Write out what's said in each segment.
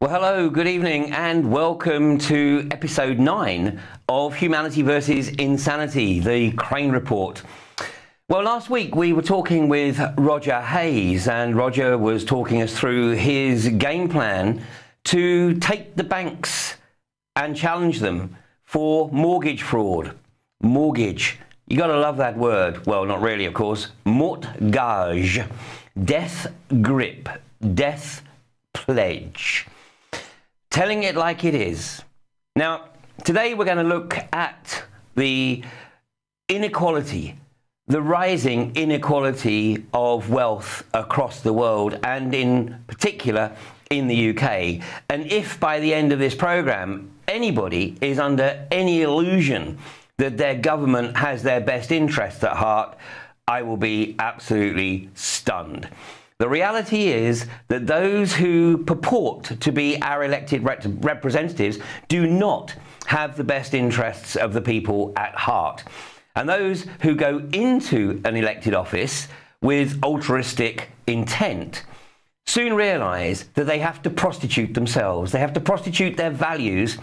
Well, hello, good evening, and welcome to episode 9 of Humanity versus Insanity, the Crane Report. Well, last week we were talking with Roger Hayes, and Roger was talking us through his game plan to take the banks and challenge them for mortgage fraud. Mortgage. You got to love that word. Well, not really, of course. Mortgage. Death grip. Death pledge. Telling it like it is. Now, today we're going to look at the inequality, the rising inequality of wealth across the world, and in particular in the UK. And if by the end of this program anybody is under any illusion that their government has their best interests at heart, I will be absolutely stunned. The reality is that those who purport to be our elected representatives do not have the best interests of the people at heart. And those who go into an elected office with altruistic intent soon realise that they have to prostitute themselves. They have to prostitute their values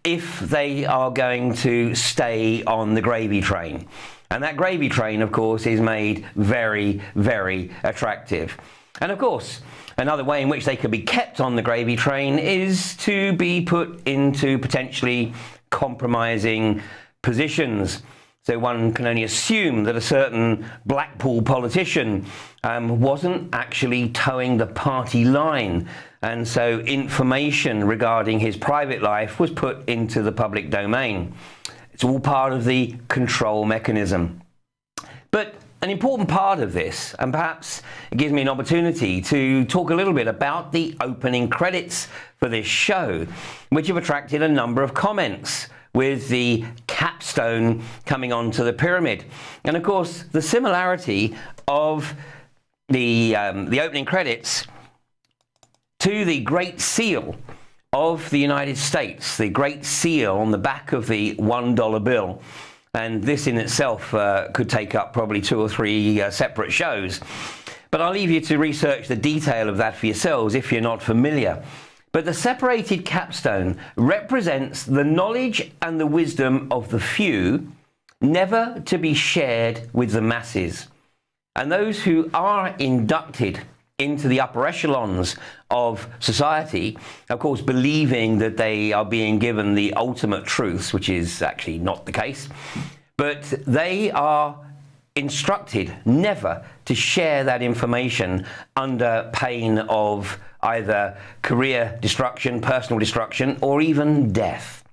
if they are going to stay on the gravy train. And that gravy train, of course, is made very, very attractive. And of course, another way in which they could be kept on the gravy train is to be put into potentially compromising positions. So one can only assume that a certain Blackpool politician wasn't actually towing the party line. And so information regarding his private life was put into the public domain. It's all part of the control mechanism. But an important part of this, and perhaps it gives me an opportunity to talk a little bit about the opening credits for this show, which have attracted a number of comments, with the capstone coming onto the pyramid. And of course, the similarity of the opening credits to the Great Seal of the United States, the Great Seal on the back of the $1 bill. And this in itself could take up probably 2 or 3 separate shows. But I'll leave you to research the detail of that for yourselves if you're not familiar. But the separated capstone represents the knowledge and the wisdom of the few, never to be shared with the masses. And those who are inducted into the upper echelons of society, of course, believing that they are being given the ultimate truths, which is actually not the case, but they are instructed never to share that information under pain of either career destruction, personal destruction, or even death.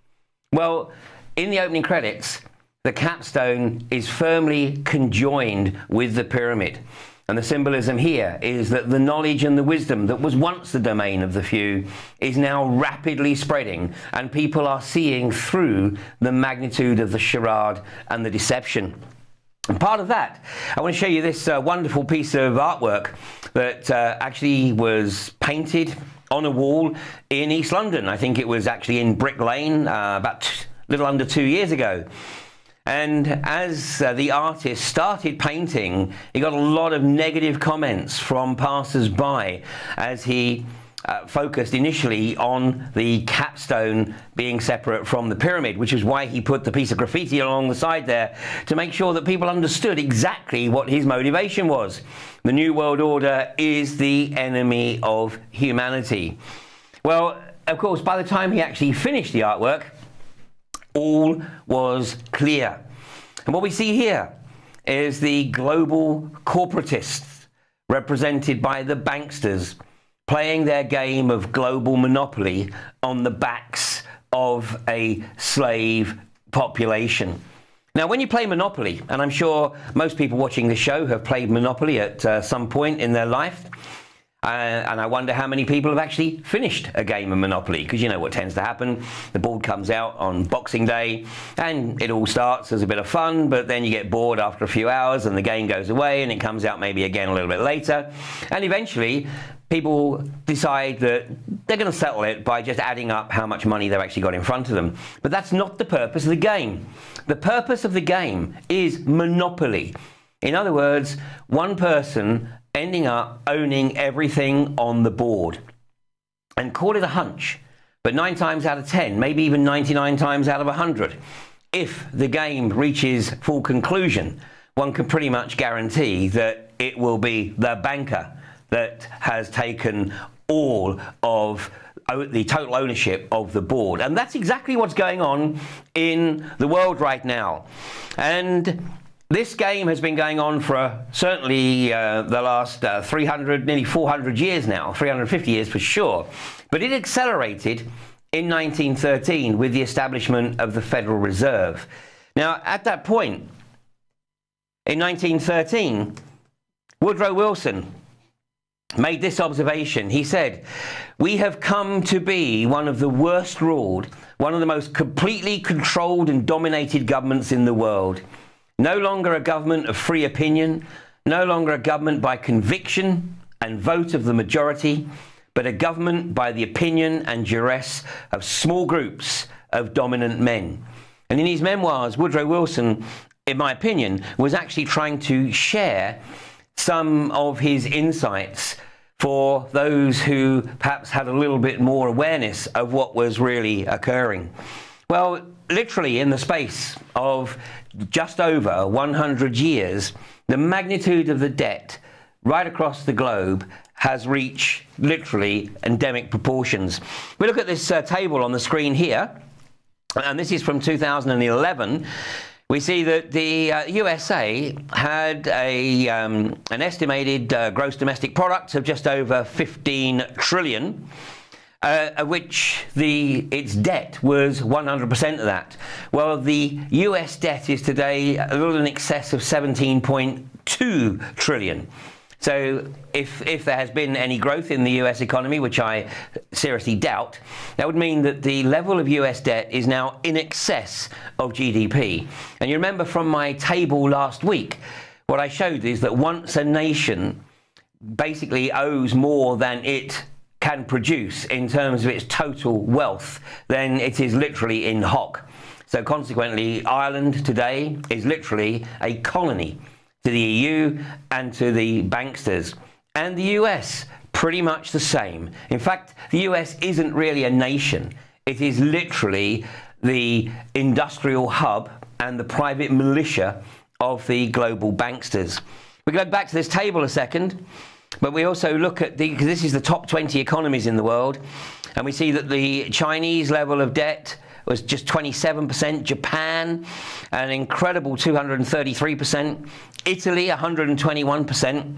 Well, in the opening credits, the capstone is firmly conjoined with the pyramid. And the symbolism here is that the knowledge and the wisdom that was once the domain of the few is now rapidly spreading, and people are seeing through the magnitude of the charade and the deception. And part of that, I want to show you this wonderful piece of artwork that actually was painted on a wall in East London. I think it was actually in Brick Lane about a little under 2 years ago. And as the artist started painting, he got a lot of negative comments from passers-by as he focused initially on the capstone being separate from the pyramid, which is why he put the piece of graffiti along the side there to make sure that people understood exactly what his motivation was. The New World Order is the enemy of humanity. Well, of course, by the time he actually finished the artwork, all was clear. And what we see here is the global corporatists, represented by the banksters, playing their game of global monopoly on the backs of a slave population. Now, when you play Monopoly, and I'm sure most people watching this show have played Monopoly at some point in their life, and I wonder how many people have actually finished a game of Monopoly, because you know what tends to happen. The board comes out on Boxing Day, and it all starts as a bit of fun, but then you get bored after a few hours, and the game goes away, and it comes out maybe again a little bit later. And eventually, people decide that they're going to settle it by just adding up how much money they've actually got in front of them. But that's not the purpose of the game. The purpose of the game is monopoly. In other words, one person ending up owning everything on the board. and call it a hunch, but 9 times out of 10, maybe even 99 times out of 100, if the game reaches full conclusion, one can pretty much guarantee that it will be the banker that has taken all of the total ownership of the board. And that's exactly what's going on in the world right now. And this game has been going on for certainly the last 300, nearly 400 years now, 350 years for sure. But it accelerated in 1913 with the establishment of the Federal Reserve. Now, at that point, in 1913, Woodrow Wilson made this observation. He said, "We have come to be one of the worst ruled, one of the most completely controlled and dominated governments in the world. No longer a government of free opinion, no longer a government by conviction and vote of the majority, but a government by the opinion and duress of small groups of dominant men." And in his memoirs, Woodrow Wilson, in my opinion, was actually trying to share some of his insights for those who perhaps had a little bit more awareness of what was really occurring. Well, literally in the space of just over 100 years, the magnitude of the debt right across the globe has reached literally endemic proportions. We look at this table on the screen here, and this is from 2011. We see that the USA had an estimated gross domestic product of just over 15 trillion, of which its debt was 100% of that. Well, the US debt is today a little in excess of 17.2 trillion. So if there has been any growth in the US economy, which I seriously doubt, that would mean that the level of US debt is now in excess of GDP. And you remember from my table last week, what I showed is that once a nation basically owes more than it can produce in terms of its total wealth, then it is literally in hock. So consequently, Ireland today is literally a colony to the EU and to the banksters. And the US, pretty much the same. In fact, the US isn't really a nation. It is literally the industrial hub and the private militia of the global banksters. We go back to this table a second, but we also look at because this is the top 20 economies in the world, and we see that the Chinese level of debt was just 27%, Japan an incredible 233%, Italy 121%,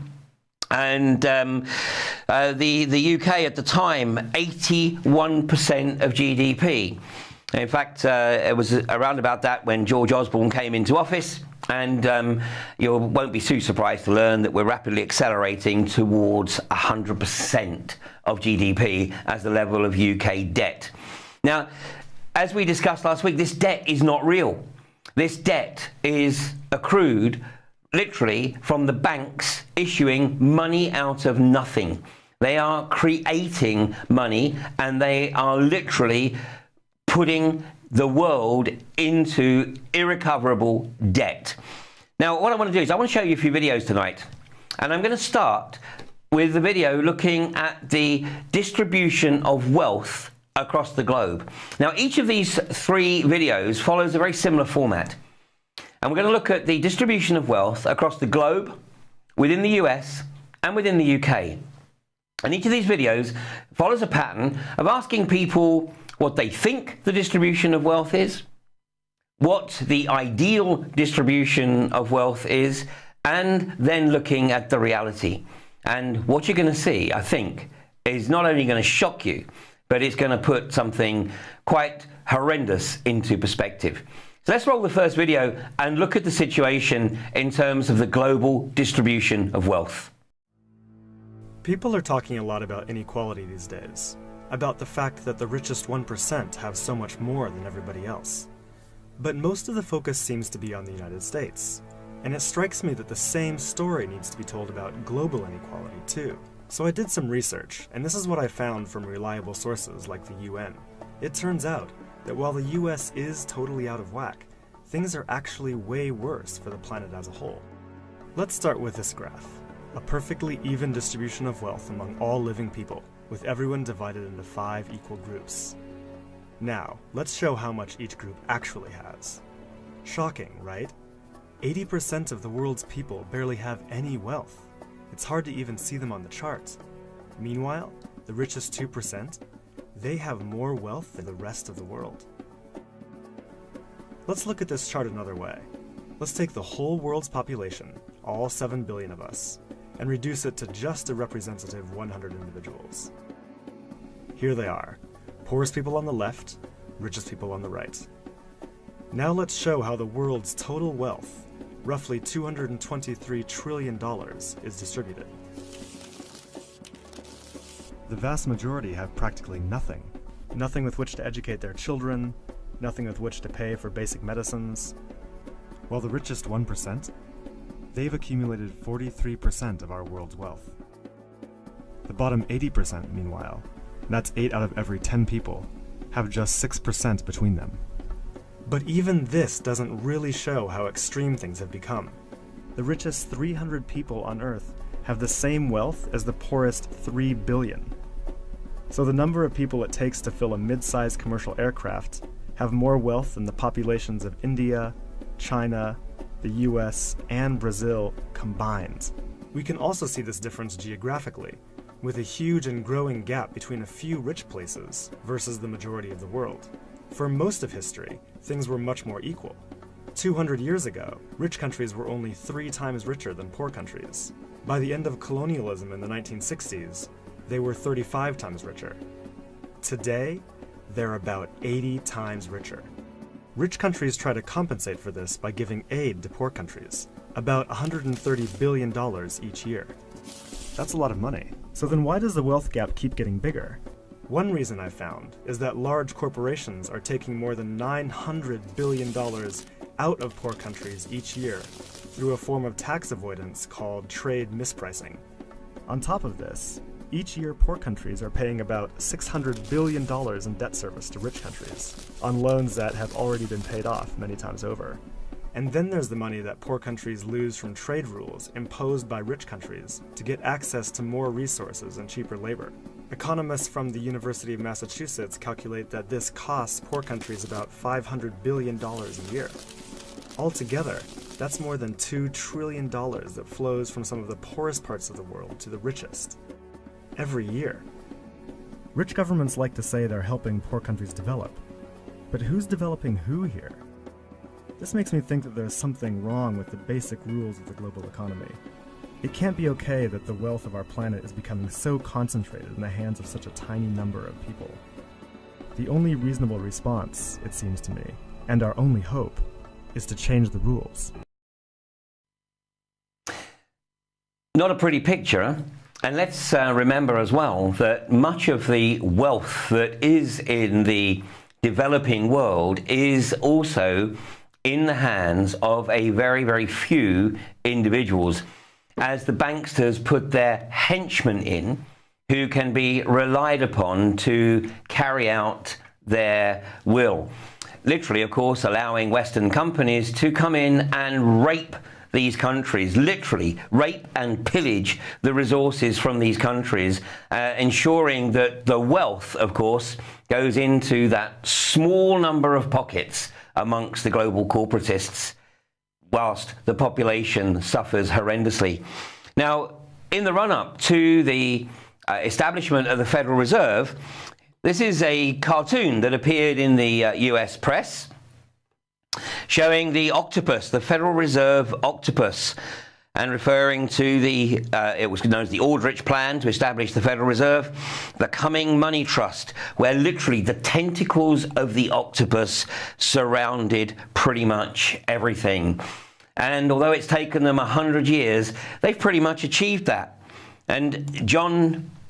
and the UK at the time 81% of GDP. In fact, it was around about that when George Osborne came into office, and you won't be too surprised to learn that we're rapidly accelerating towards 100% of GDP as the level of UK debt. Now, as we discussed last week, this debt is not real. This debt is accrued literally from the banks issuing money out of nothing. They are creating money, and they are literally putting the world into irrecoverable debt. Now, what I want to do is I want to show you a few videos tonight, and I'm going to start with the video looking at the distribution of wealth across the globe. Now, each of these 3 videos follows a very similar format. And we're going to look at the distribution of wealth across the globe, within the US, and within the UK. And each of these videos follows a pattern of asking people what they think the distribution of wealth is, what the ideal distribution of wealth is, and then looking at the reality. And what you're going to see, I think, is not only going to shock you, but it's going to put something quite horrendous into perspective. So let's roll the first video and look at the situation in terms of the global distribution of wealth. People are talking a lot about inequality these days, about the fact that the richest 1% have so much more than everybody else. But most of the focus seems to be on the United States, and it strikes me that the same story needs to be told about global inequality too. So I did some research, and this is what I found from reliable sources like the UN. It turns out that while the US is totally out of whack, things are actually way worse for the planet as a whole. Let's start with this graph, a perfectly even distribution of wealth among all living people, with everyone divided into 5 equal groups. Now, let's show how much each group actually has. Shocking, right? 80% of the world's people barely have any wealth. It's hard to even see them on the chart. Meanwhile, the richest 2%, they have more wealth than the rest of the world. Let's look at this chart another way. Let's take the whole world's population, all 7 billion of us, and reduce it to just a representative 100 individuals. Here they are, poorest people on the left, richest people on the right. Now let's show how the world's total wealth, roughly $223 trillion, is distributed. The vast majority have practically nothing. Nothing with which to educate their children, nothing with which to pay for basic medicines. While the richest 1%, they've accumulated 43% of our world's wealth. The bottom 80%, meanwhile, that's 8 out of every 10 people, have just 6% between them. But even this doesn't really show how extreme things have become. The richest 300 people on Earth have the same wealth as the poorest 3 billion. So the number of people it takes to fill a mid-sized commercial aircraft have more wealth than the populations of India, China, the US, and Brazil combined. We can also see this difference geographically, with a huge and growing gap between a few rich places versus the majority of the world. For most of history, things were much more equal. 200 years ago, rich countries were only 3 times richer than poor countries. By the end of colonialism in the 1960s, they were 35 times richer. Today, they're about 80 times richer. Rich countries try to compensate for this by giving aid to poor countries, about $130 billion each year. That's a lot of money. So then why does the wealth gap keep getting bigger? One reason I found is that large corporations are taking more than $900 billion out of poor countries each year through a form of tax avoidance called trade mispricing. On top of this, each year poor countries are paying about $600 billion in debt service to rich countries, on loans that have already been paid off many times over. And then there's the money that poor countries lose from trade rules imposed by rich countries to get access to more resources and cheaper labor. Economists from the University of Massachusetts calculate that this costs poor countries about $500 billion a year. Altogether, that's more than $2 trillion that flows from some of the poorest parts of the world to the richest. Every year. Rich governments like to say they're helping poor countries develop. But who's developing who here? This makes me think that there's something wrong with the basic rules of the global economy. It can't be okay that the wealth of our planet is becoming so concentrated in the hands of such a tiny number of people. The only reasonable response, it seems to me, and our only hope, is to change the rules. Not a pretty picture. And let's remember as well that much of the wealth that is in the developing world is also in the hands of a very, very few individuals, as the banksters put their henchmen in who can be relied upon to carry out their will. Literally, of course, allowing Western companies to come in and rape these countries, literally rape and pillage the resources from these countries, ensuring that the wealth, of course, goes into that small number of pockets amongst the global corporatists, whilst the population suffers horrendously. Now, in the run-up to the establishment of the Federal Reserve, this is a cartoon that appeared in the US press, showing the octopus, the Federal Reserve octopus, and referring to the, it was known as the Aldrich Plan to establish the Federal Reserve, the coming money trust, where literally the tentacles of the octopus surrounded pretty much everything. And although it's taken them 100 years, they've pretty much achieved that. And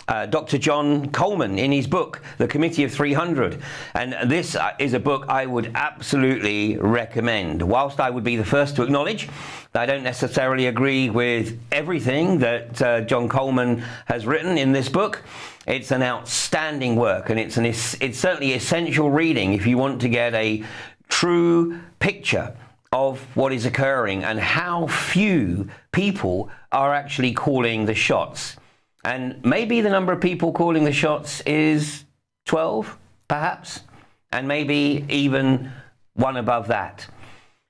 Dr. John Coleman, in his book, The Committee of 300, and this is a book I would absolutely recommend. Whilst I would be the first to acknowledge that I don't necessarily agree with everything that John Coleman has written in this book, it's an outstanding work, and it's certainly essential reading if you want to get a true picture of what is occurring and how few people are actually calling the shots. And maybe the number of people calling the shots is 12, perhaps, and maybe even one above that.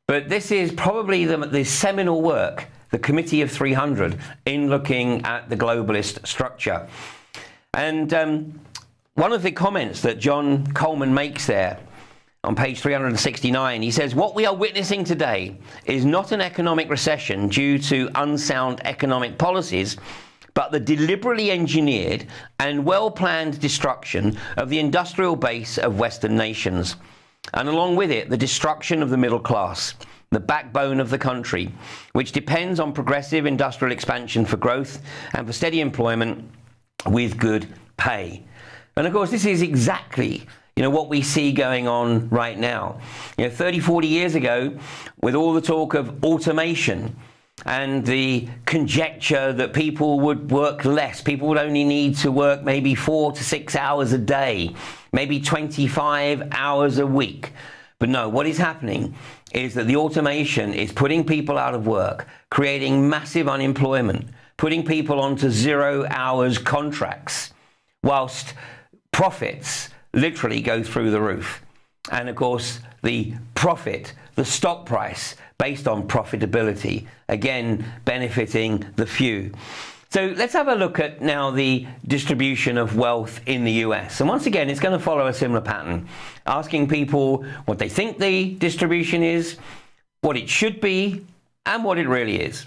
But this is probably the seminal work, the Committee of 300, in looking at the globalist structure. And one of the comments that John Coleman makes there on page 369, he says, "What we are witnessing today is not an economic recession due to unsound economic policies, but the deliberately engineered and well-planned destruction of the industrial base of Western nations, and along with it, the destruction of the middle class, the backbone of the country, which depends on progressive industrial expansion for growth and for steady employment with good pay." And of course, this is exactly what we see going on right now. 30, 40 years ago, with all the talk of automation and the conjecture that people would work less, people would only need to work maybe 4 to 6 hours a day, maybe 25 hours a week. But no, what is happening is that the automation is putting people out of work, creating massive unemployment, putting people onto 0 hours contracts, whilst profits literally go through the roof. And of course, the profit, the stock price based on profitability, again, benefiting the few. So let's have a look at now the distribution of wealth in the US. And once again, it's going to follow a similar pattern, asking people what they think the distribution is, what it should be, and what it really is.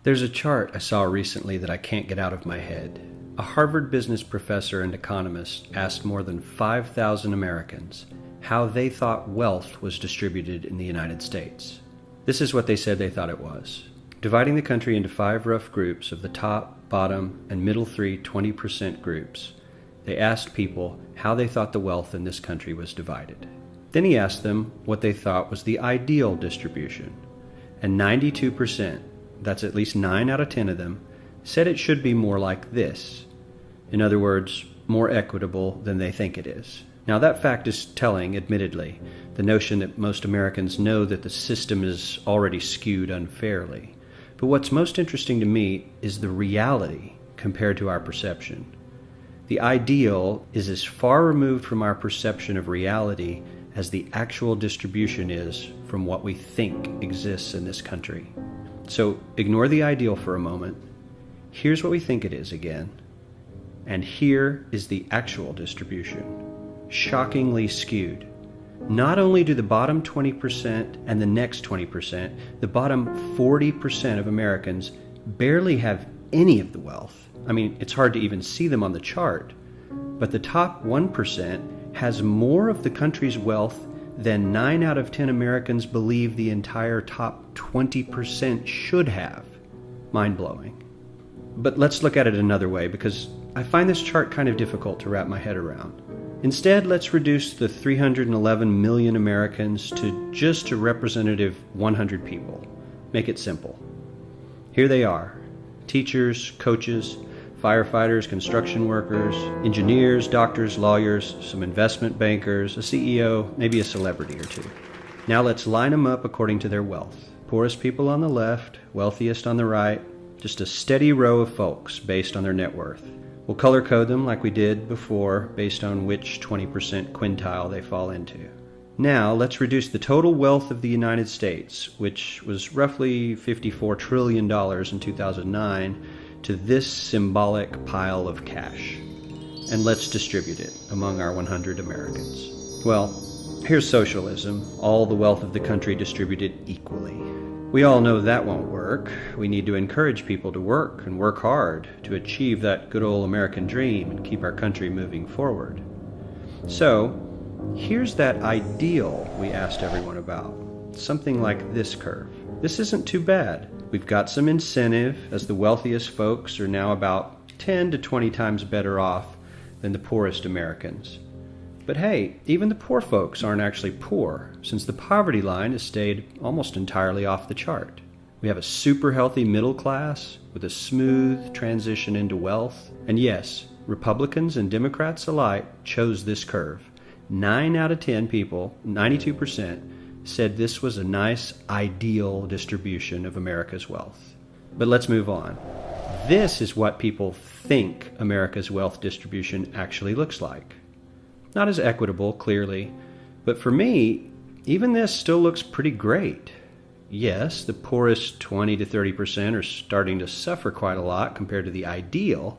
There's a chart I saw recently that I can't get out of my head. A Harvard business professor and economist asked more than 5,000 Americans how they thought wealth was distributed in the United States. This is what they said they thought it was. Dividing the country into 5 rough groups of the top, bottom, and middle 3 20% groups, they asked people how they thought the wealth in this country was divided. Then he asked them what they thought was the ideal distribution. And 92%, that's at least 9 out of 10 of them, said it should be more like this. In other words, more equitable than they think it is. Now that fact is telling, admittedly, the notion that most Americans know that the system is already skewed unfairly. But what's most interesting to me is the reality compared to our perception. The ideal is as far removed from our perception of reality as the actual distribution is from what we think exists in this country. So ignore the ideal for a moment. Here's what we think it is again. And here is the actual distribution. Shockingly skewed. Not only do the bottom 20% and the next 20%, the bottom 40% of Americans barely have any of the wealth. I mean, it's hard to even see them on the chart. But the top 1% has more of the country's wealth than 9 out of 10 Americans believe the entire top 20% should have. Mind-blowing. But let's look at it another way, because I find this chart kind of difficult to wrap my head around. Instead, let's reduce the 311 million Americans to just a representative 100 people. Make it simple. Here they are: teachers, coaches, firefighters, construction workers, engineers, doctors, lawyers, some investment bankers, a CEO, maybe a celebrity or two. Now let's line them up according to their wealth. Poorest people on the left, wealthiest on the right, just a steady row of folks based on their net worth. We'll color code them like we did before based on which 20% quintile they fall into. Now let's reduce the total wealth of the United States, which was roughly $54 trillion in 2009, to this symbolic pile of cash. And let's distribute it among our 100 Americans. Well, here's socialism, all the wealth of the country distributed equally. We all know that won't work. We need to encourage people to work and work hard to achieve that good old American dream and keep our country moving forward. So, here's that ideal we asked everyone about. Something like this curve. This isn't too bad. We've got some incentive, as the wealthiest folks are now about 10 to 20 times better off than the poorest Americans. But hey, even the poor folks aren't actually poor, since the poverty line has stayed almost entirely off the chart. We have a super healthy middle class with a smooth transition into wealth. And yes, Republicans and Democrats alike chose this curve. 9 out of 10 people, 92%, said this was a nice, ideal distribution of America's wealth. But let's move on. This is what people think America's wealth distribution actually looks like. Not as equitable, clearly, but for me, even this still looks pretty great. Yes, the poorest 20 to 30% are starting to suffer quite a lot compared to the ideal,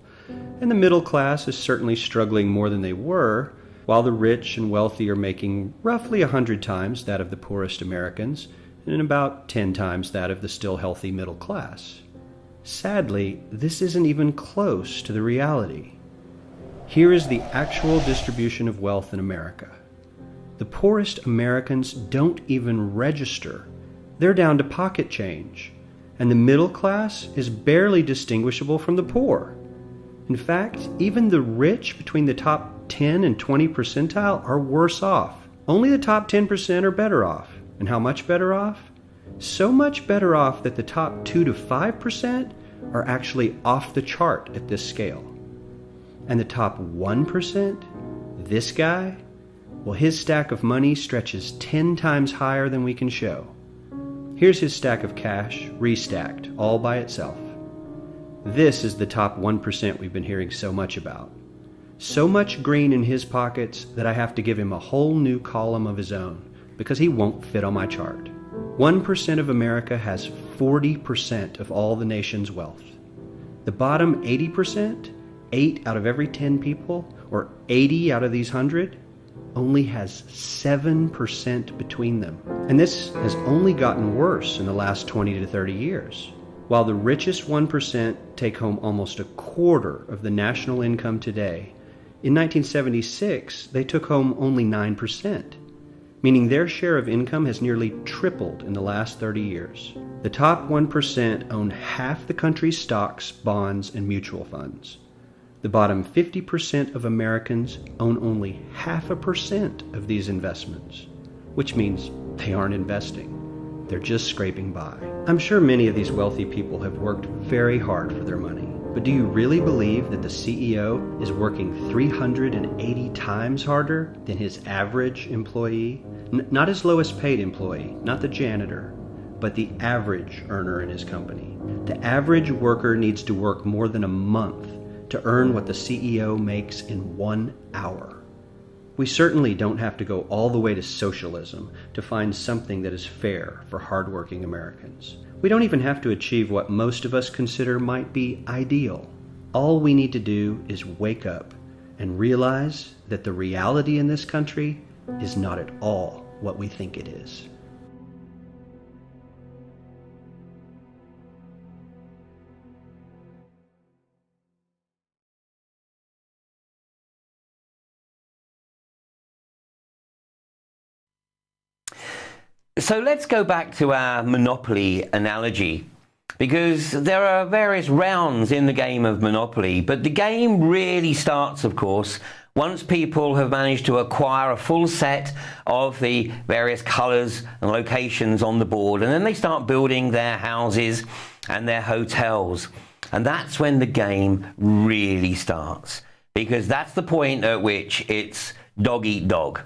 and the middle class is certainly struggling more than they were, while the rich and wealthy are making roughly 100 times that of the poorest Americans and about 10 times that of the still healthy middle class. Sadly, this isn't even close to the reality. Here is the actual distribution of wealth in America. The poorest Americans don't even register. They're down to pocket change, and the middle class is barely distinguishable from the poor. In fact, even the rich between the top 10 and 20 percentile are worse off. Only the top 10% are better off. And how much better off? So much better off that the top 2 to 5% are actually off the chart at this scale. And the top 1%, this guy, well, his stack of money stretches 10 times higher than we can show. Here's his stack of cash, restacked, all by itself. This is the top 1% we've been hearing so much about. So much green in his pockets that I have to give him a whole new column of his own, because he won't fit on my chart. 1% of America has 40% of all the nation's wealth. The bottom 80%, 8 out of every 10 people, or 80 out of these 100, only has 7% between them. And this has only gotten worse in the last 20 to 30 years. While the richest 1% take home almost a quarter of the national income today, in 1976 they took home only 9%, meaning their share of income has nearly tripled in the last 30 years. The top 1% own half the country's stocks, bonds, and mutual funds. The bottom 50% of Americans own only 0.5% of these investments, which means they aren't investing. They're just scraping by. I'm sure many of these wealthy people have worked very hard for their money, but do you really believe that the CEO is working 380 times harder than his average employee? Not his lowest paid employee, not the janitor, but the average earner in his company. The average worker needs to work more than a month to earn what the CEO makes in 1 hour. We certainly don't have to go all the way to socialism to find something that is fair for hardworking Americans. We don't even have to achieve what most of us consider might be ideal. All we need to do is wake up and realize that the reality in this country is not at all what we think it is. So let's go back to our Monopoly analogy, because there are various rounds in the game of Monopoly, but the game really starts, of course, once people have managed to acquire a full set of the various colours and locations on the board, and then they start building their houses and their hotels. And that's when the game really starts, because that's the point at which it's dog eat dog.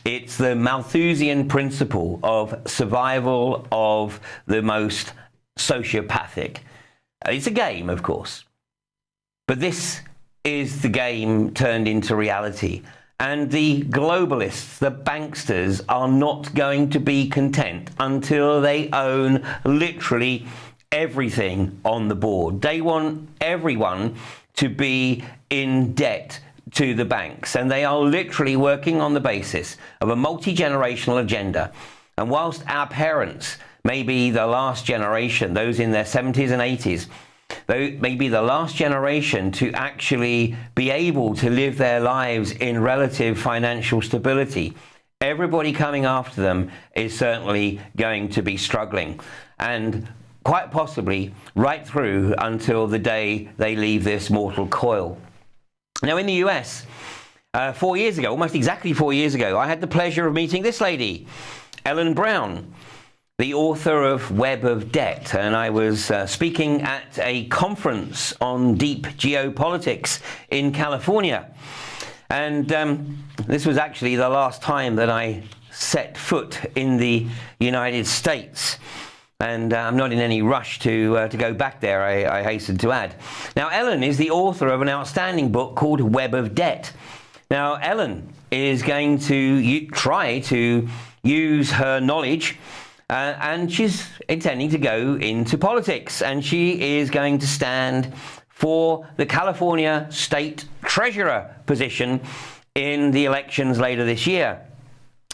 It's the Malthusian principle of survival of the most sociopathic. It's a game, of course, but this is the game turned into reality. And the globalists, the banksters, are not going to be content until they own literally everything on the board. They want everyone to be in debt to the banks, and they are literally working on the basis of a multi-generational agenda. And whilst our parents may be the last generation, those in their 70s and 80s, they may be the last generation to actually be able to live their lives in relative financial stability, everybody coming after them is certainly going to be struggling, and quite possibly right through until the day they leave this mortal coil. Now, in the US, 4 years ago, almost exactly 4 years ago, I had the pleasure of meeting this lady, Ellen Brown, the author of Web of Debt, and I was speaking at a conference on deep geopolitics in California. And this was actually the last time that I set foot in the United States. And I'm not in any rush to go back there, I hasten to add. Now, Ellen is the author of an outstanding book called Web of Debt. Now, Ellen is going to try to use her knowledge, and she's intending to go into politics, and she is going to stand for the California State Treasurer position in the elections later this year.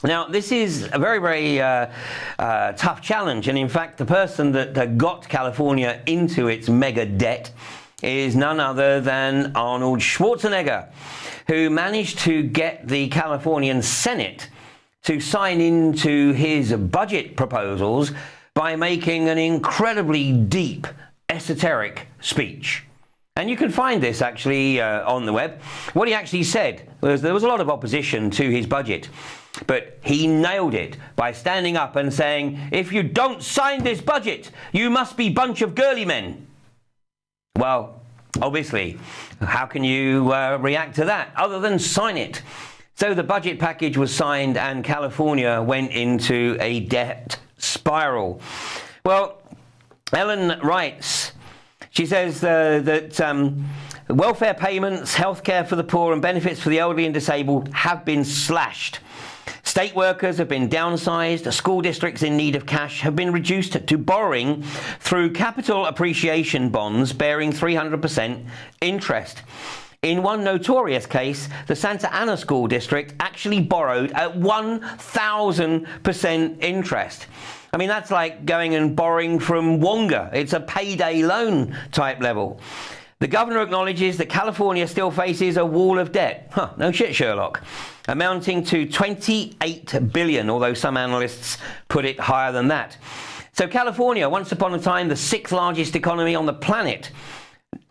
Now, this is a very, very tough challenge, and in fact, the person that got California into its mega debt is none other than Arnold Schwarzenegger, who managed to get the Californian Senate to sign into his budget proposals by making an incredibly deep, esoteric speech. And you can find this actually on the web. What he actually said was there was a lot of opposition to his budget, but he nailed it by standing up and saying, "If you don't sign this budget, you must be a bunch of girly men." Well, obviously, how can you react to that other than sign it? So the budget package was signed and California went into a debt spiral. Well, Ellen writes, she says that welfare payments, healthcare for the poor and benefits for the elderly and disabled have been slashed. State workers have been downsized. School districts in need of cash have been reduced to borrowing through capital appreciation bonds bearing 300% interest. In one notorious case, the Santa Ana School District actually borrowed at 1,000% interest. I mean, that's like going and borrowing from Wonga. It's a payday loan type level. The governor acknowledges that California still faces a wall of debt. No shit, Sherlock. Amounting to $28 billion, although some analysts put it higher than that. So California, once upon a time the 6th largest economy on the planet,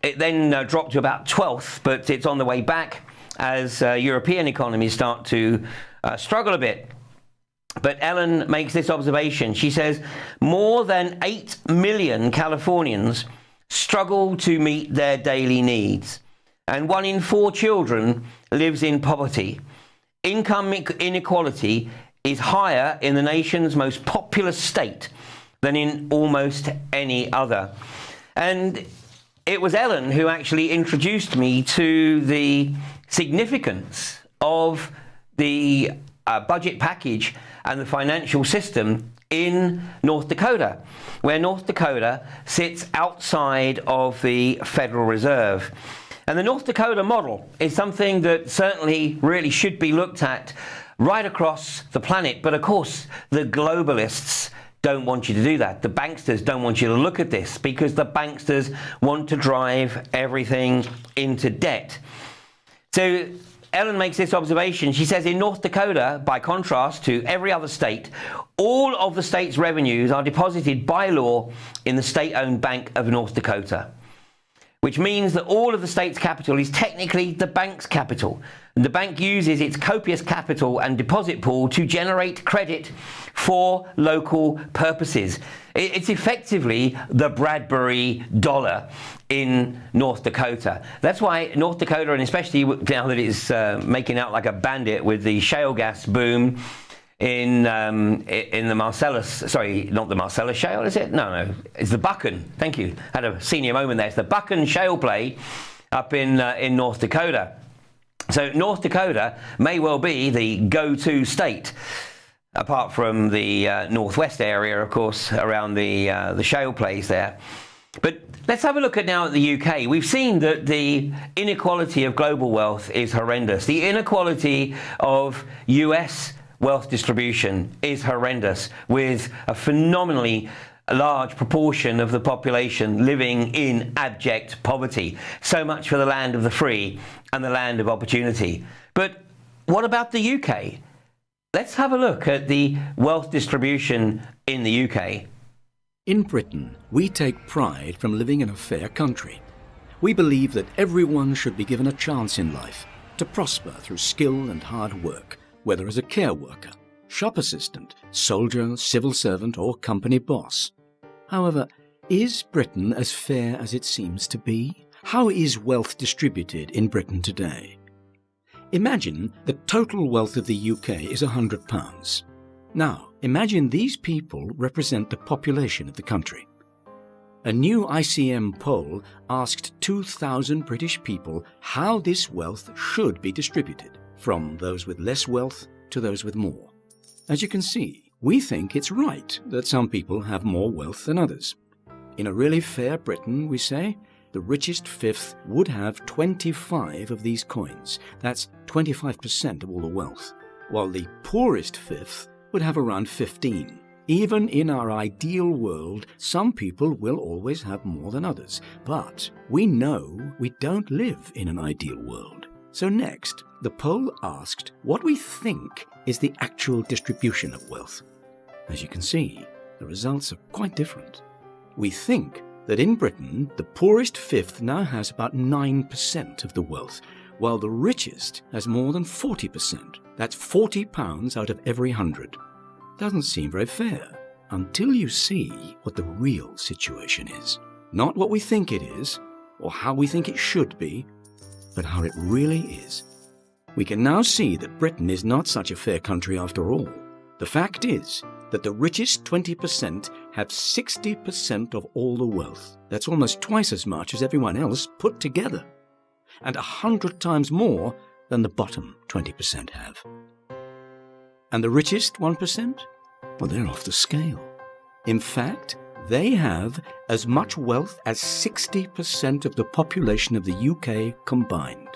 it then dropped to about 12th, but it's on the way back as European economies start to struggle a bit. But Ellen makes this observation. She says more than 8 million Californians struggle to meet their daily needs, and 1 in 4 children lives in poverty. Income inequality is higher in the nation's most populous state than in almost any other. And it was Ellen who actually introduced me to the significance of the budget package and the financial system in North Dakota, where North Dakota sits outside of the Federal Reserve. And the North Dakota model is something that certainly really should be looked at right across the planet. But of course, the globalists don't want you to do that. The banksters don't want you to look at this because the banksters want to drive everything into debt. So Ellen makes this observation. She says in North Dakota, by contrast to every other state, all of the state's revenues are deposited by law in the state-owned Bank of North Dakota, which means that all of the state's capital is technically the bank's capital. And the bank uses its copious capital and deposit pool to generate credit for local purposes. It's effectively the Bradbury dollar in North Dakota. That's why North Dakota, and especially now that it's making out like a bandit with the shale gas boom in the Marcellus, sorry, not the Marcellus shale, is it? No, it's the Buchan. Thank you. Had a senior moment there. It's the Buchan shale play up in North Dakota. So North Dakota may well be the go-to state, apart from the northwest area, of course, around the shale plays there. But let's have a look at now at the UK. We've seen that the inequality of global wealth is horrendous. The inequality of US wealth distribution is horrendous, with a phenomenally large proportion of the population living in abject poverty. So much for the land of the free and the land of opportunity. But what about the UK? Let's have a look at the wealth distribution in the UK. In Britain, we take pride from living in a fair country. We believe that everyone should be given a chance in life to prosper through skill and hard work, whether as a care worker, shop assistant, soldier, civil servant, or company boss. However, is Britain as fair as it seems to be? How is wealth distributed in Britain today? Imagine the total wealth of the UK is £100. Now, imagine these people represent the population of the country. A new ICM poll asked 2,000 British people how this wealth should be distributed, from those with less wealth to those with more. As you can see, we think it's right that some people have more wealth than others. In a really fair Britain, we say, the richest fifth would have 25 of these coins. That's 25% of all the wealth, while the poorest fifth would have around 15. Even in our ideal world, some people will always have more than others. But we know we don't live in an ideal world. So next, the poll asked what we think is the actual distribution of wealth. As you can see, the results are quite different. We think that in Britain, the poorest fifth now has about 9% of the wealth, while the richest has more than 40%. That's £40 out of every 100. Doesn't seem very fair until you see what the real situation is. Not what we think it is, or how we think it should be, but how it really is. We can now see that Britain is not such a fair country after all. The fact is that the richest 20% have 60% of all the wealth. That's almost twice as much as everyone else put together, and 100 times more than the bottom 20% have. And the richest 1%? Well, they're off the scale. In fact, they have as much wealth as 60% of the population of the UK combined.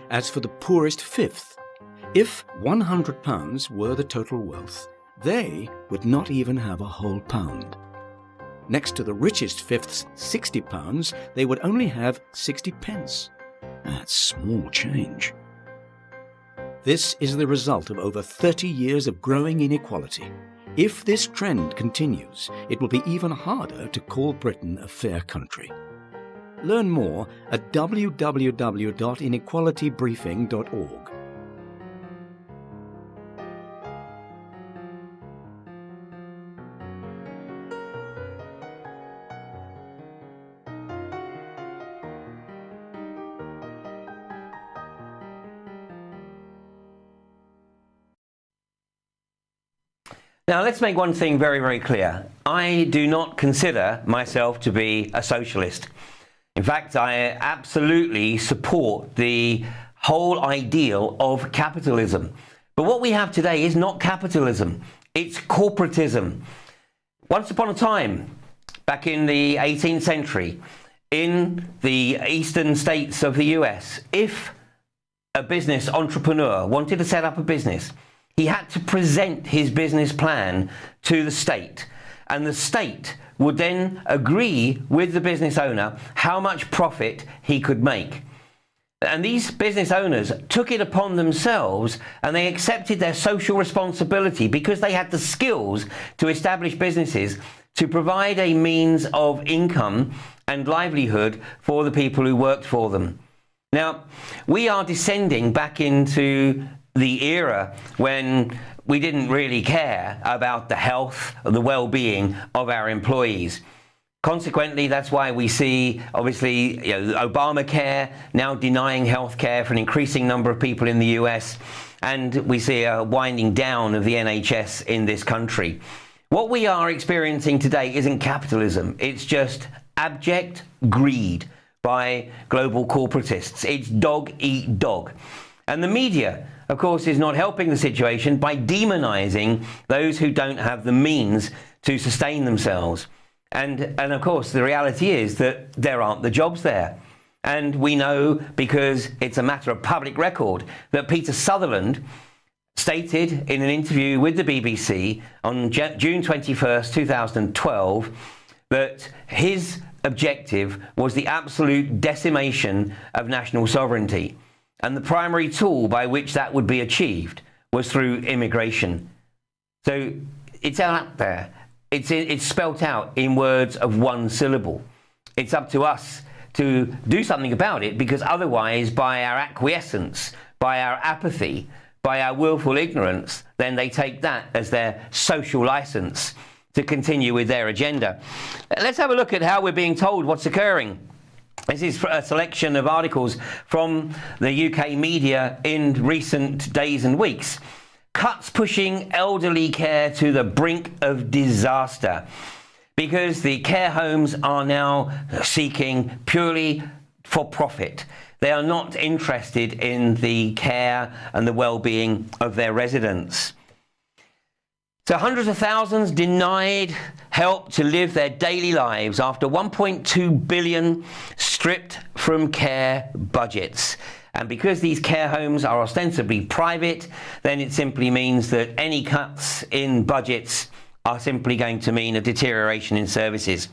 As for the poorest fifth, if £100 were the total wealth, they would not even have a whole pound. Next to the richest fifth's £60, they would only have 60 pence. That's small change. This is the result of over 30 years of growing inequality. If this trend continues, it will be even harder to call Britain a fair country. Learn more at www.inequalitybriefing.org. Now, let's make one thing very, very clear. I do not consider myself to be a socialist. In fact, I absolutely support the whole ideal of capitalism. But what we have today is not capitalism, it's corporatism. Once upon a time, back in the 18th century, in the eastern states of the US, if a business entrepreneur wanted to set up a business, he had to present his business plan to the state, and the state would then agree with the business owner how much profit he could make. And these business owners took it upon themselves, and they accepted their social responsibility because they had the skills to establish businesses to provide a means of income and livelihood for the people who worked for them. Now, we are descending back into the era when we didn't really care about the health or the well-being of our employees. Consequently, that's why we see, obviously, Obamacare now denying health care for an increasing number of people in the US, and we see a winding down of the NHS in this country. What we are experiencing today isn't capitalism, it's just abject greed by global corporatists. It's dog eat dog. And the media, of course, is not helping the situation by demonizing those who don't have the means to sustain themselves. And of course, the reality is that there aren't the jobs there. And we know, because it's a matter of public record, that Peter Sutherland stated in an interview with the BBC on June 21st, 2012, that his objective was the absolute decimation of national sovereignty. And the primary tool by which that would be achieved was through immigration. So it's out there. It's spelt out in words of one syllable. It's up to us to do something about it, because otherwise, by our acquiescence, by our apathy, by our willful ignorance, then they take that as their social license to continue with their agenda. Let's have a look at how we're being told what's occurring. This is a selection of articles from the UK media in recent days and weeks. Cuts pushing elderly care to the brink of disaster because the care homes are now seeking purely for profit. They are not interested in the care and the well-being of their residents. So hundreds of thousands denied help to live their daily lives after 1.2 billion stripped from care budgets. And because these care homes are ostensibly private, then it simply means that any cuts in budgets are simply going to mean a deterioration in services.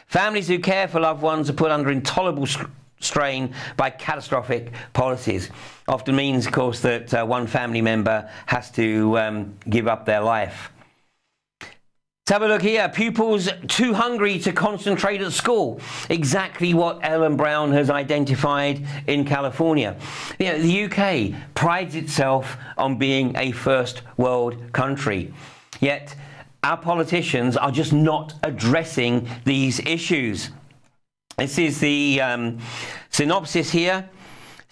Families who care for loved ones are put under intolerable strain by catastrophic policies. Often means, of course, that one family member has to give up their life. Let's have a look here. Pupils too hungry to concentrate at school. Exactly what Ellen Brown has identified in California. You know, the UK prides itself on being a first world country. Yet our politicians are just not addressing these issues. This is the synopsis here.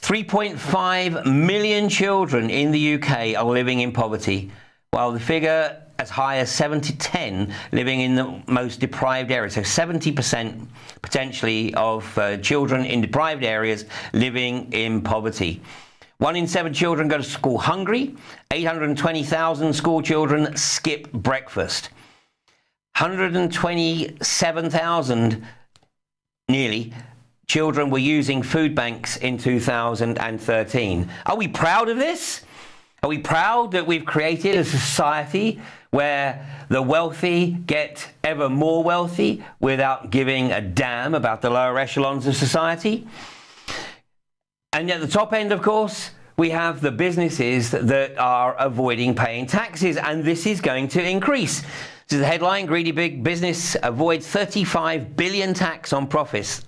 3.5 million children in the UK are living in poverty, while the figure as high as 7 to 10 living in the most deprived areas. So 70% potentially of children in deprived areas living in poverty. 1 in 7 children go to school hungry. 820,000 school children skip breakfast. 127,000 nearly children were using food banks in 2013. Are we proud of this? Are we proud that we've created a society where the wealthy get ever more wealthy without giving a damn about the lower echelons of society? And at the top end, of course, we have the businesses that are avoiding paying taxes, and this is going to increase. This is the headline: greedy big business avoids 35 billion tax on profits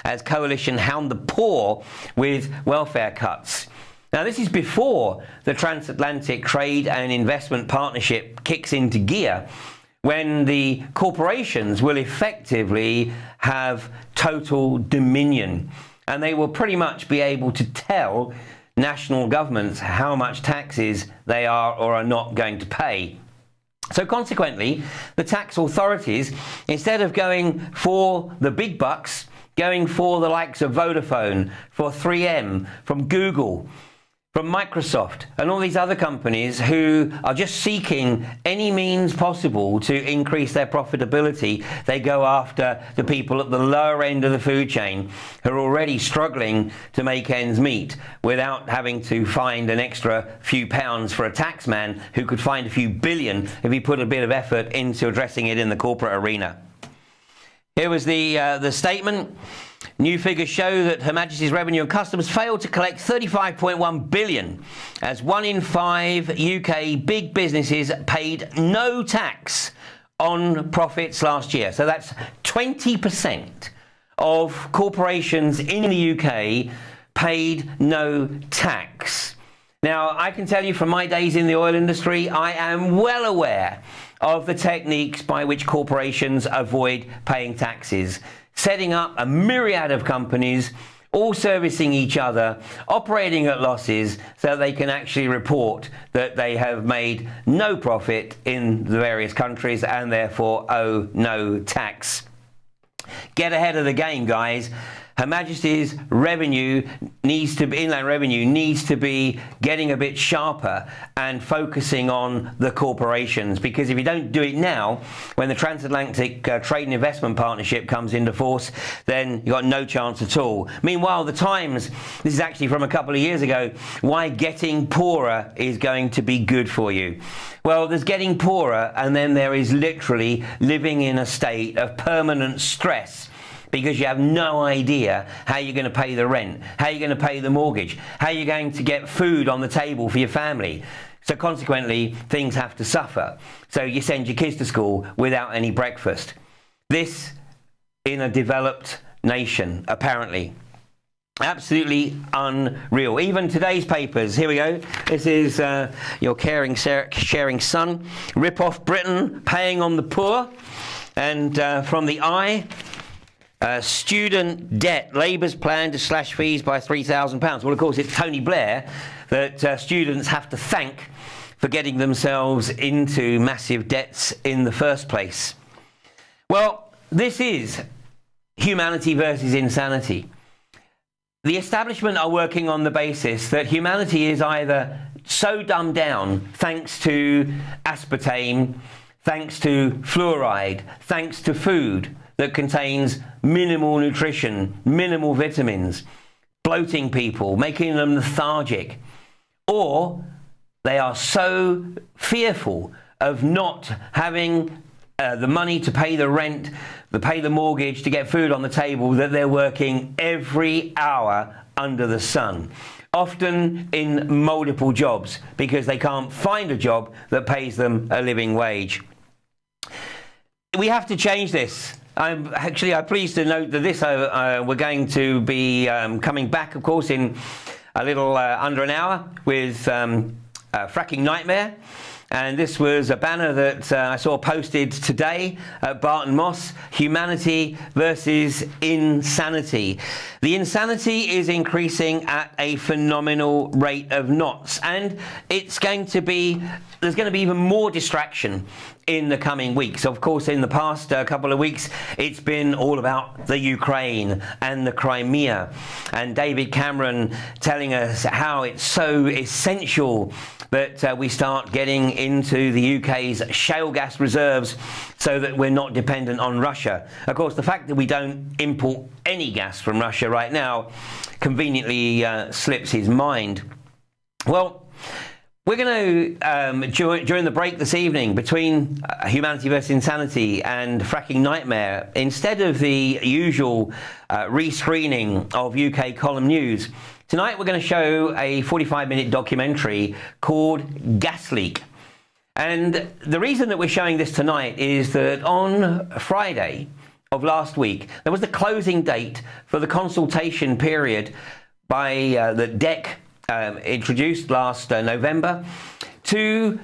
as coalition hound the poor with welfare cuts. Now, this is before the Transatlantic Trade and Investment Partnership kicks into gear, when the corporations will effectively have total dominion, and they will pretty much be able to tell national governments how much taxes they are or are not going to pay. So consequently, the tax authorities, instead of going for the big bucks, going for the likes of Vodafone, for 3M, from Google, from Microsoft, and all these other companies who are just seeking any means possible to increase their profitability, they go after the people at the lower end of the food chain who are already struggling to make ends meet without having to find an extra few pounds for a taxman who could find a few billion if he put a bit of effort into addressing it in the corporate arena. Here was the statement. New figures show that Her Majesty's Revenue and Customs failed to collect 35.1 billion, as 1 in 5 UK big businesses paid no tax on profits last year. So that's 20% of corporations in the UK paid no tax. Now, I can tell you from my days in the oil industry, I am well aware of the techniques by which corporations avoid paying taxes, setting up a myriad of companies, all servicing each other, operating at losses so they can actually report that they have made no profit in the various countries and therefore owe no tax. Get ahead of the game, guys. Her Majesty's revenue needs to be, inland revenue needs to be getting a bit sharper and focusing on the corporations, because if you don't do it now, when the Transatlantic Trade and Investment Partnership comes into force, then you've got no chance at all. Meanwhile, the Times, this is actually from a couple of years ago, why getting poorer is going to be good for you. Well, there's getting poorer, and then there is literally living in a state of permanent stress, because you have no idea how you're going to pay the rent, how you're going to pay the mortgage, how you're going to get food on the table for your family. So consequently, things have to suffer. So you send your kids to school without any breakfast. This in a developed nation, apparently. Absolutely unreal. Even today's papers, here we go. This is your sharing son. Rip off Britain, paying on the poor. And from the Eye, student debt, Labour's plan to slash fees by £3,000. Well, of course, it's Tony Blair that students have to thank for getting themselves into massive debts in the first place. Well, this is humanity versus insanity. The establishment are working on the basis that humanity is either so dumbed down thanks to aspartame, thanks to fluoride, thanks to food that contains minimal nutrition, minimal vitamins, bloating people, making them lethargic, or they are so fearful of not having the money to pay the rent, to pay the mortgage, to get food on the table, that they're working every hour under the sun, often in multiple jobs because they can't find a job that pays them a living wage. We have to change this. I'm pleased to note that we're going to be coming back, of course, in a little under an hour with Fracking Nightmare. And this was a banner that I saw posted today at Barton Moss, Humanity versus Insanity. The insanity is increasing at a phenomenal rate of knots, and there's going to be even more distraction in the coming weeks. Of course, in the past couple of weeks, it's been all about the Ukraine and the Crimea, and David Cameron telling us how it's so essential that we start getting into the UK's shale gas reserves so that we're not dependent on Russia. Of course, the fact that we don't import any gas from Russia right now conveniently slips his mind. Well, we're going to, during the break this evening between Humanity versus Insanity and Fracking Nightmare, instead of the usual rescreening of UK column news, tonight we're going to show a 45-minute documentary called Gas Leak. And the reason that we're showing this tonight is that on Friday of last week, there was the closing date for the consultation period by the DEC introduced last November to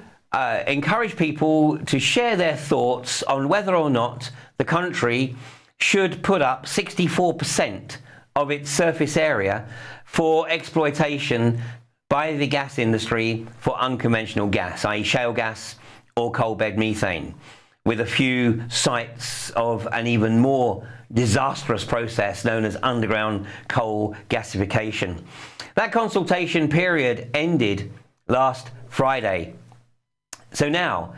encourage people to share their thoughts on whether or not the country should put up 64% of its surface area for exploitation by the gas industry for unconventional gas, i.e. shale gas or coal bed methane, with a few sites of an even more disastrous process known as underground coal gasification. That consultation period ended last Friday. So now,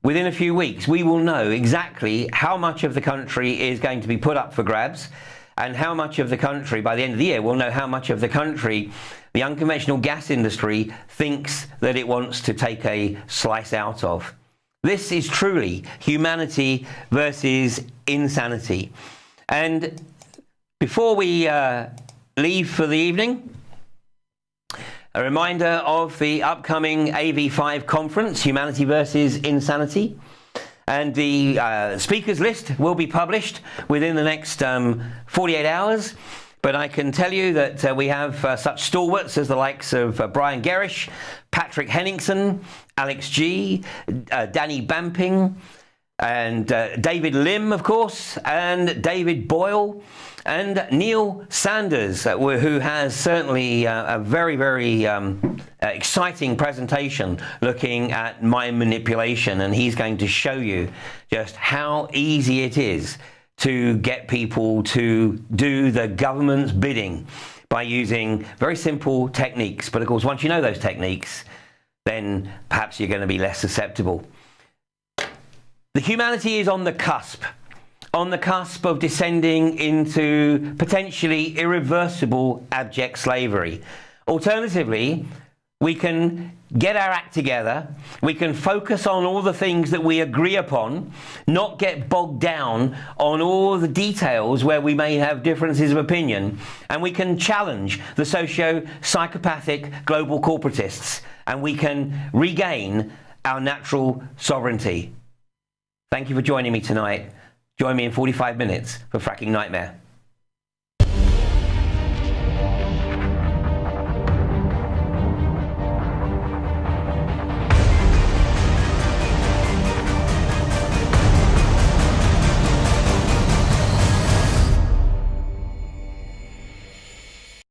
within a few weeks, we will know exactly how much of the country is going to be put up for grabs, and how much of the country, by the end of the year, we'll know how much of the country the unconventional gas industry thinks that it wants to take a slice out of. This is truly humanity versus insanity. And before we leave for the evening, a reminder of the upcoming AV5 conference, Humanity versus Insanity. And the speakers list will be published within the next 48 hours. But I can tell you that we have such stalwarts as the likes of Brian Gerrish, Patrick Henningsen, Alex G, Danny Bamping, and David Lim, of course, and David Boyle, and Neil Sanders, who has certainly a very, very exciting presentation looking at mind manipulation, and he's going to show you just how easy it is to get people to do the government's bidding by using very simple techniques. But of course, once you know those techniques, then perhaps you're going to be less susceptible. The humanity is on the cusp of descending into potentially irreversible abject slavery. Alternatively, we can get our act together, we can focus on all the things that we agree upon, not get bogged down on all the details where we may have differences of opinion, and we can challenge the socio-psychopathic global corporatists, and we can regain our natural sovereignty. Thank you for joining me tonight. Join me in 45 minutes for Fracking Nightmare.